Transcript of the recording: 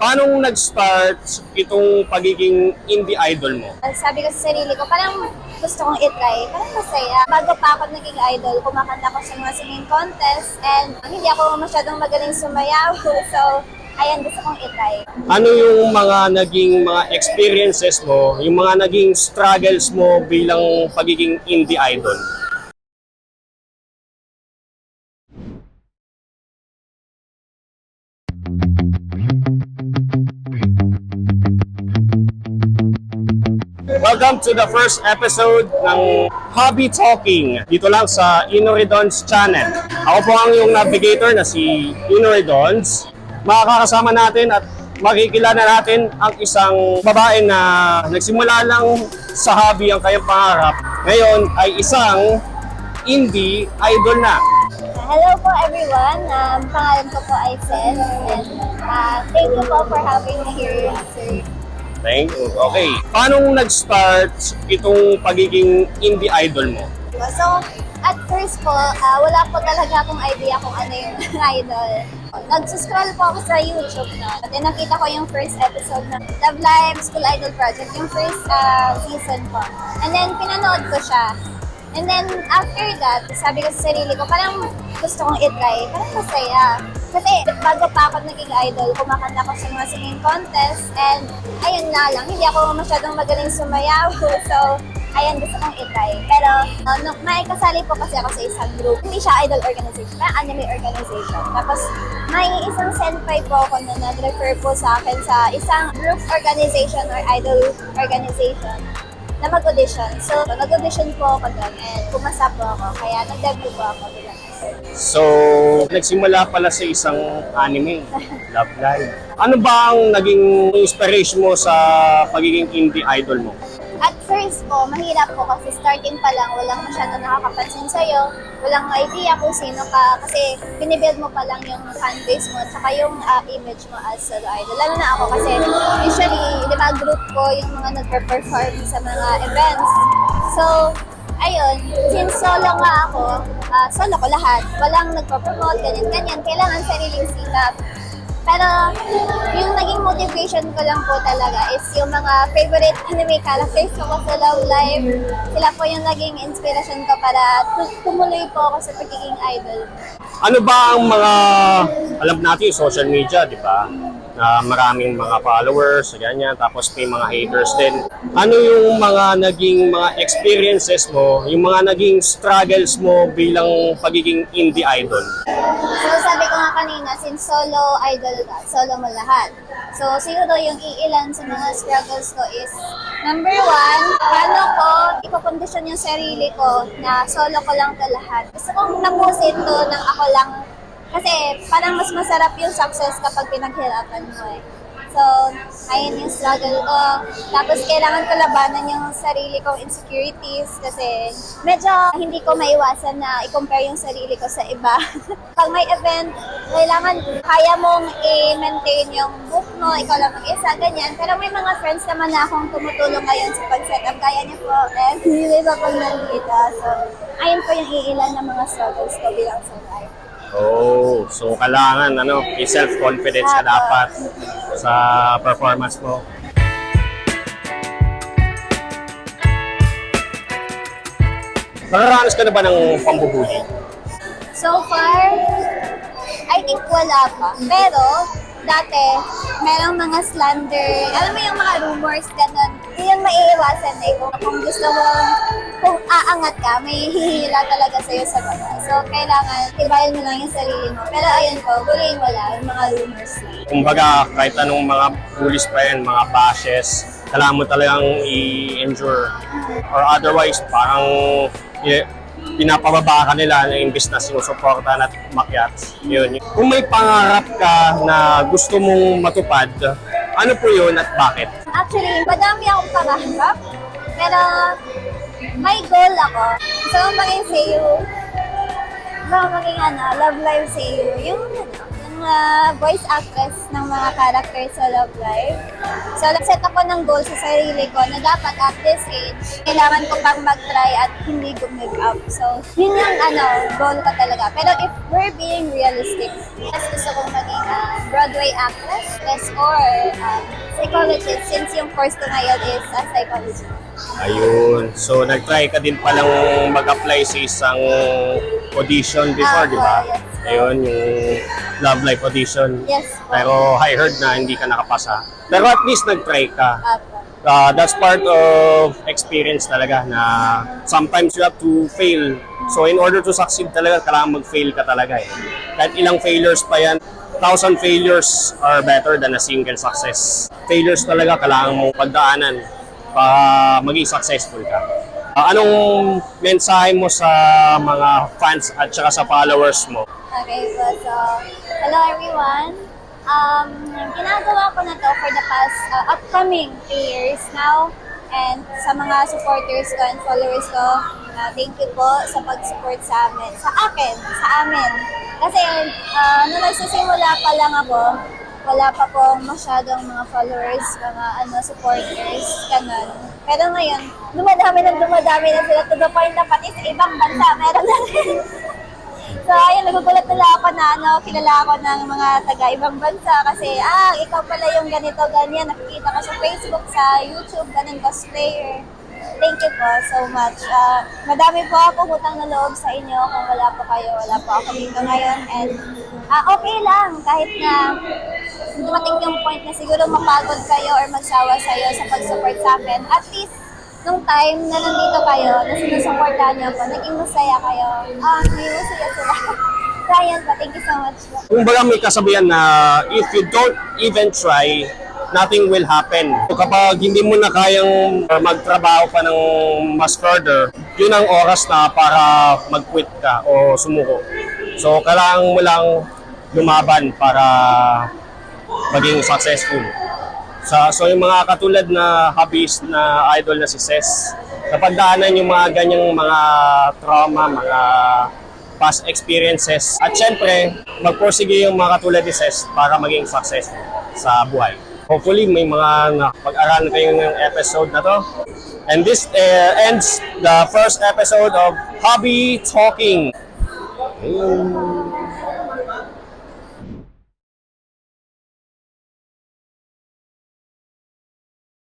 Paano nag-start itong pagiging indie idol mo? Sabi ko sa sarili ko, parang gusto kong itry, parang masaya. Bago pa ako naging idol, kumakanta ko sa mga singing contest and hindi ako masyadong magaling sumayaw. So, ayan, gusto kong itry. Ano yung mga naging mga experiences mo, yung mga naging struggles mo bilang pagiging indie idol? Welcome to the first episode ng Hobby Talking dito lang sa Inoridons channel. Ako po ang iyong navigator na si Inoridons. Makakasama natin at makikilala natin ang isang babae na nagsimula lang sa hobby ang kanyang pangarap. Ngayon ay isang indie idol na. Hello po everyone, pangalan ko po ay Sen and thank you po for having me here, sir. Thank you. Okay. Paano nag-start itong pagiging indie idol mo? So, at first po, wala po talaga akong idea kung ano yung idol. Nag-scroll po ako sa YouTube na. Then nakita ko yung first episode ng Love Live School Idol Project, yung first season po. And then pinanood ko siya. And then after that, sabi ko sa sarili ko, parang gusto kong itry, parang masaya. Kasi bago pa ako naging idol, kumakanta ko sa mga singing contest and ayun na lang, hindi ako masyadong magaling sumayaw. So, ayun, gusto kong itry. Pero, may kasali po kasi ako sa isang group. Hindi siya idol organization, parang anime organization. Tapos, may isang senpai po ako na nag-refer po sa akin sa isang group organization or idol organization na mag-audition. So, nag-audition po ako doon and pumasa po ako. Kaya nag-debut po ako bilang actor. So, nagsimula pala sa isang anime, Love Live. Ano ba ang naging inspiration mo sa pagiging indie idol mo? At first po, mahirap po kasi starting pa lang, walang masyadong nakakapansin sa'yo, walang idea kung sino ka, kasi binibuild mo pa lang yung fanbase mo, at saka yung image mo as solo idol. Lalo na ako kasi usually, di ba, group ko yung mga nagpe-perform sa mga events. So, ayun, since solo nga ako, solo ko lahat, walang nagpo-promote, ganyan-ganyan, kailangan sariling sikap. Pero yung naging motivation ko lang po talaga is yung mga favorite anime characters ko sa Love Live. Sila po yung naging inspiration ko para tumuloy po ako sa pagiging idol. Ano ba ang mga, alam natin yung social media, di ba? Na maraming mga followers, ganyan, tapos may mga haters din. Ano yung mga naging mga experiences mo, yung mga naging struggles mo bilang pagiging indie idol? So sabi ko nga kanina, since solo idol ka, solo mo lahat. So siguro yung iilan sa mga struggles ko is, number one, paano ko ipakondisyon yung sarili ko na solo ko lang to lahat. Gusto kong tapusin to ng ako lang. Kasi parang mas masarap yung success kapag pinaghirapan mo eh. So, ayun yung struggle ko. Tapos kailangan ko labanan yung sarili kong insecurities kasi medyo hindi ko maiwasan na i-compare yung sarili ko sa iba. Pag may event, kailangan kaya mong i-maintain yung book mo, ikaw lang mag-isa, ganyan. Pero may mga friends naman na akong tumutulong ngayon sa pag-setup. Kaya niyo po, and hindi pa pag nandito. So, ayun po yung iilan ng mga struggles ko bilang solo. Oh, so kailangan may self-confidence ka dapat sa performance mo. Nakaranas ka na ba ng pambubuli? So far, I think wala pa. Pero, dati, merong mga slander, alam mo yung mga rumors, ganun. Hindi yan maiiwasan eh. Kung gusto mo, kung aangat ka, may hihila talaga sa'yo sa baba. So, kailangan, tibayan mo lang yung sarili mo. Pero ayun po, buliin mo lang yung mga rumors. Kumbaga, kahit anong mga bullies pa yan, mga bashes, kailangan mo talagang i-endure. Or otherwise, parang pinapababa ka nila na imbis na sinusuportahan at makyat. Yun. Kung may pangarap ka na gusto mong matupad, ano po yun at bakit? Actually, madami akong pangarap. Pero, may goal ako. Gusto kong maging sayo. Gusto kong maging Love Live sayo. Yung voice actress ng mga characters sa Love Live. So, nag-set ako ng goal sa sarili ko na dapat at this age, kailangan ko pang mag-try at hindi give up. So, yun yung goal ko talaga. Pero if we're being realistic, mas gusto kong maging Broadway actress or psychologist since yung course ko ngayon is psychology. Ayun. So, nag-try ka din palang mag-apply sa isang audition before, di ba? Yes. Ayun, yung Love Life audition. Yes. Pero I heard na hindi ka nakapasa. Pero at least nag-try ka. Apo. That's part of experience talaga na sometimes you have to fail. So in order to succeed talaga, kailangan mag-fail ka talaga eh. Kahit ilang failures pa yan, 1,000 failures are better than a single success. Failures talaga kailangan mong pagdaanan para maging successful ka. Anong mensahe mo sa mga fans at saka sa followers mo? Okay, so hello everyone. Ginagawa ko na to for the past upcoming 3 years now. And sa mga supporters ko and followers ko, thank you po sa pag-support sa amin. Sa amin. Kasi nung nagsisimula pa lang ako, wala pa pong masyadong mga followers, mga supporters, ganun. Pero ngayon, dumadami na sila to the point na pati sa ibang bansa, meron na rin. So, ayun, nagugulat nila ako na kilala ako ng mga taga-ibang bansa kasi, ikaw pala yung ganito, ganyan, nakikita ko sa Facebook, sa YouTube, ganun cosplayer. Thank you po so much. Madami po ako utang na loob sa inyo kung wala po kayo, wala po ako dito ngayon. And okay lang, kahit na dumating yung point na siguro mapagod kayo or magsawa sa'yo sa pag-support sa amin. At least, nung time na nandito kayo, na sinusuportahan niyo ako, naging masaya kayo. Naging masaya sila. So, ayan po, thank you so much. Kung baga may kasabihan na if you don't even try, nothing will happen. So, kapag hindi mo na kayang magtrabaho pa ng mas further, yun ang oras na para mag-quit ka o sumuko. So, kailangan mo lang lumaban para maging successful. So yung mga katulad na hobbies na idol na si Ces, napagdaanan yung mga ganyang mga trauma, mga past experiences. At syempre, magpursige yung mga katulad ni Ces para maging successful sa buhay. Hopefully, may mga pag-aralan kayo ng episode na to. And this ends the first episode of Hobby Talking.